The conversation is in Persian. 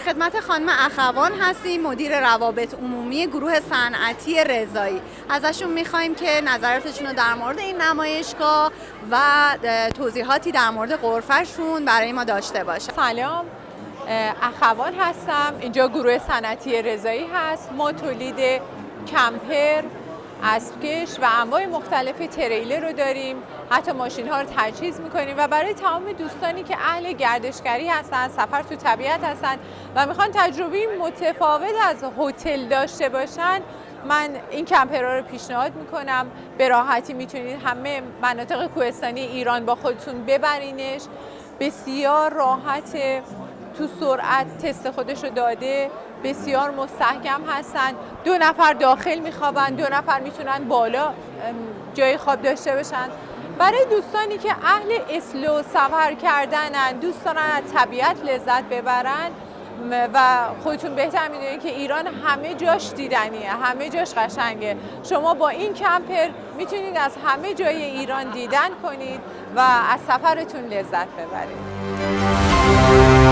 خدمت خانم اخوان هستیم، مدیر روابط عمومی گروه صنعتی رضایی. ازشون میخوایم که نظراتشون رو در مورد این نمایشگاه و توضیحاتی در مورد غرفه‌شون برای ما داشته باشه. سلام، اخوان هستم. اینجا گروه صنعتی رضایی هست. ما تولید کمپر، اسبکش و انواع مختلف تریلر رو داریم. حتی ماشین ها رو تجهیز میکنیم و برای تمام دوستانی که اهل گردشگری هستن، سفر تو طبیعت هستن و میخوان تجربه متفاوت از هتل داشته باشن، من این کمپرها رو پیشنهاد میکنم. به راحتی میتونید همه مناطق کوهستانی ایران با خودتون ببرینش. بسیار راحت، تو سرعت تست خودش رو داده، بسیار مستحکم هستن. 2 نفر داخل میخوابن، 2 نفر میتونن بالا جای خواب داشته باشن. برای دوستانی که اهل اسلو سفر کردنن، دوست دارن از طبیعت لذت ببرن و خودتون بهتر میدونید که ایران همه جاش دیدنیه، همه جاش قشنگه. شما با این کمپر میتونید از همه جای ایران دیدن کنید و از سفرتون لذت ببرید.